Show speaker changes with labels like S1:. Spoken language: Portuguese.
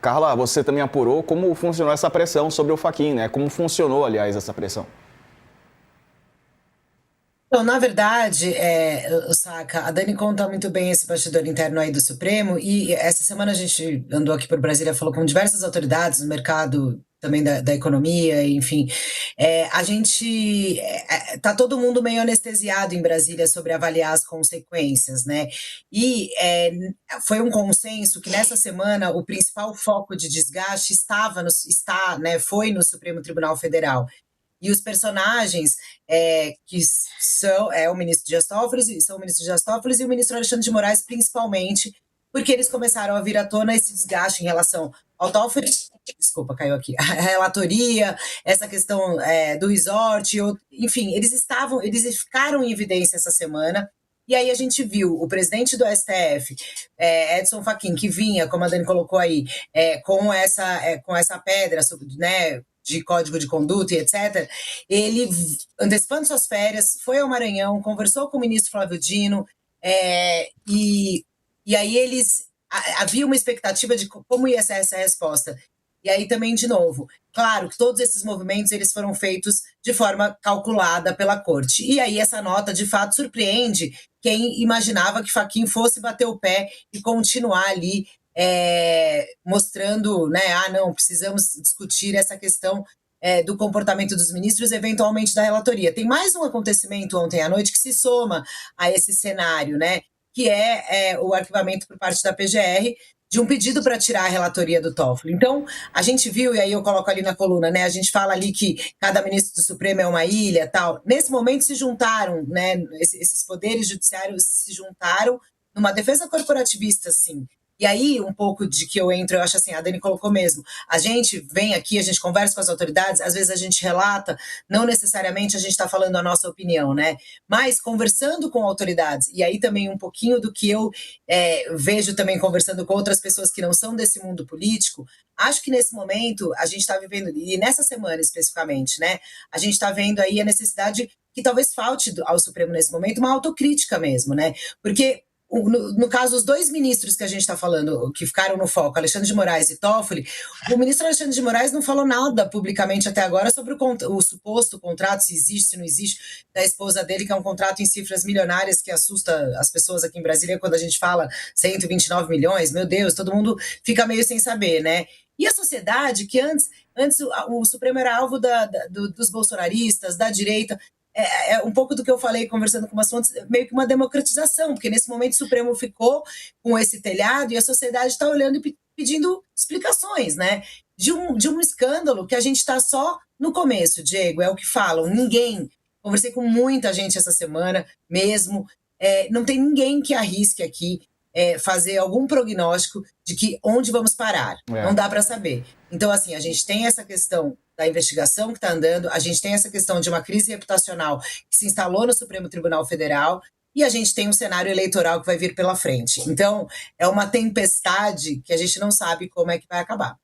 S1: Carla, você também apurou como funcionou essa pressão sobre o Fachin, né? Como funcionou, aliás, essa pressão?
S2: Então, na verdade, Saca, a Dani conta muito bem esse bastidor interno aí do Supremo, e essa semana a gente andou aqui por Brasília, falou com diversas autoridades no mercado também da economia, enfim. Tá todo mundo meio anestesiado em Brasília sobre avaliar as consequências, né? Foi um consenso que nessa semana o principal foco de desgaste foi no Supremo Tribunal Federal. E os personagens que são o ministro Dias Toffoli, são o ministro Dias Toffoli e o ministro Alexandre de Moraes, principalmente, porque eles começaram a vir à tona esse desgaste em relação ao Toffoli, desculpa, caiu aqui, a relatoria, essa questão do resort, enfim, eles ficaram em evidência essa semana. E aí a gente viu o presidente do STF, Edson Fachin, que vinha, como a Dani colocou aí, com essa pedra, né, de código de conduta e etc., ele, antecipando suas férias, foi ao Maranhão, conversou com o ministro Flávio Dino, e aí havia uma expectativa de como ia ser essa resposta. E aí também, de novo, claro que todos esses movimentos eles foram feitos de forma calculada pela corte. E aí essa nota, de fato, surpreende quem imaginava que Fachin fosse bater o pé e continuar ali mostrando, né, não, precisamos discutir essa questão do comportamento dos ministros, eventualmente da relatoria. Tem mais um acontecimento ontem à noite que se soma a esse cenário, né, que o arquivamento por parte da PGR de um pedido para tirar a relatoria do Toffoli. Então, a gente viu, e aí eu coloco ali na coluna, né, a gente fala ali que cada ministro do Supremo é uma ilha, tal. Nesse momento se juntaram, né, esses poderes judiciários se juntaram numa defesa corporativista, assim. E aí, um pouco de que eu entro, eu acho assim, a Dani colocou mesmo, a gente vem aqui, a gente conversa com as autoridades, às vezes a gente relata, não necessariamente a gente está falando a nossa opinião, né? Mas conversando com autoridades, e aí também um pouquinho do que eu vejo também conversando com outras pessoas que não são desse mundo político, acho que nesse momento a gente está vivendo, e nessa semana especificamente, né? A gente está vendo aí a necessidade que talvez falte ao Supremo nesse momento, uma autocrítica mesmo, né? Porque no caso, os dois ministros que a gente está falando, que ficaram no foco, Alexandre de Moraes e Toffoli, o ministro Alexandre de Moraes não falou nada publicamente até agora sobre o suposto contrato, se existe, se não existe, da esposa dele, que é um contrato em cifras milionárias que assusta as pessoas aqui em Brasília quando a gente fala 129 milhões, meu Deus, todo mundo fica meio sem saber, né? E a sociedade, que antes o Supremo era alvo dos bolsonaristas, da direita, um pouco do que eu falei conversando com umas fontes, meio que uma democratização, porque nesse momento o Supremo ficou com esse telhado e a sociedade está olhando e pedindo explicações, né? De um escândalo que a gente está só no começo, Diego, é o que falam. Ninguém, conversei com muita gente essa semana mesmo, não tem ninguém que arrisque aqui fazer algum prognóstico de que onde vamos parar. Não dá para saber. Então, assim, a gente tem essa questão da investigação que está andando, a gente tem essa questão de uma crise reputacional que se instalou no Supremo Tribunal Federal e a gente tem um cenário eleitoral que vai vir pela frente. Então, é uma tempestade que a gente não sabe como é que vai acabar.